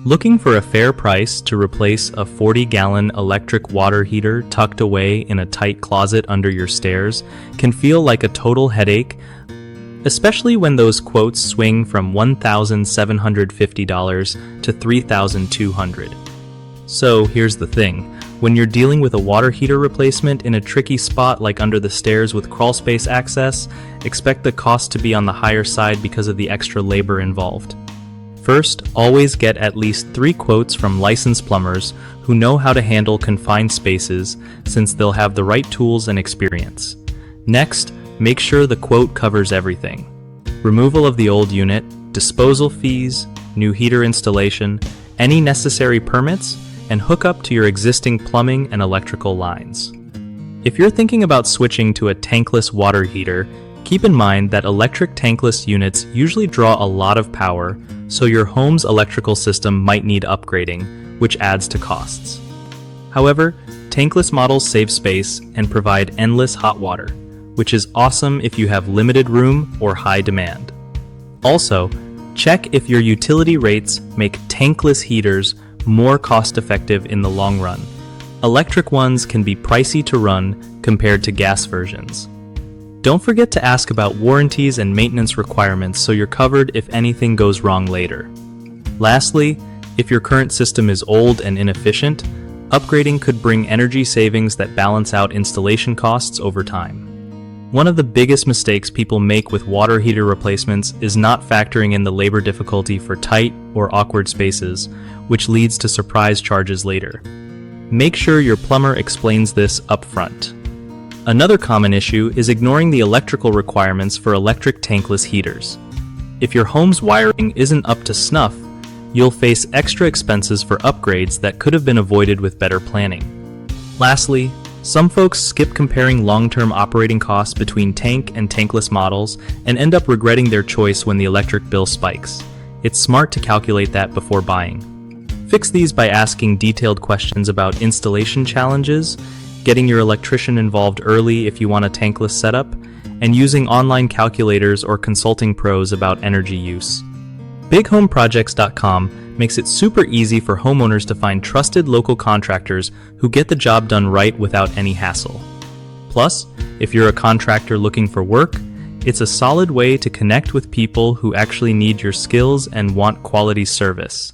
Looking for a fair price to replace a 40-gallon electric water heater tucked away in a tight closet under your stairs can feel like a total headache, especially when those quotes swing from $1,750 to $3,200. So here's the thing. When you're dealing with a water heater replacement in a tricky spot like under the stairs with crawlspace access, expect the cost to be on the higher side because of the extra labor involved. First, always get at least 3 quotes from licensed plumbers who know how to handle confined spaces, since they'll have the right tools and experience. Next, make sure the quote covers everything: removal of the old unit, disposal fees, new heater installation, any necessary permits, and hookup to your existing plumbing and electrical lines. If you're thinking about switching to a tankless water heater, keep in mind that electric tankless units usually draw a lot of power, so your home's electrical system might need upgrading, which adds to costs. However, tankless models save space and provide endless hot water, which is awesome if you have limited room or high demand. Also, check if your utility rates make tankless heaters more cost-effective in the long run. Electric ones can be pricey to run compared to gas versions. Don't forget to ask about warranties and maintenance requirements so you're covered if anything goes wrong later. Lastly, if your current system is old and inefficient, upgrading could bring energy savings that balance out installation costs over time. One of the biggest mistakes people make with water heater replacements is not factoring in the labor difficulty for tight or awkward spaces, which leads to surprise charges later. Make sure your plumber explains this up front. Another common issue is ignoring the electrical requirements for electric tankless heaters. If your home's wiring isn't up to snuff, you'll face extra expenses for upgrades that could have been avoided with better planning. Lastly, some folks skip comparing long-term operating costs between tank and tankless models and end up regretting their choice when the electric bill spikes. It's smart to calculate that before buying. Fix these by asking detailed questions about installation challenges, getting your electrician involved early if you want a tankless setup, and using online calculators or consulting pros about energy use. BigHomeProjects.com makes it super easy for homeowners to find trusted local contractors who get the job done right without any hassle. Plus, if you're a contractor looking for work, it's a solid way to connect with people who actually need your skills and want quality service.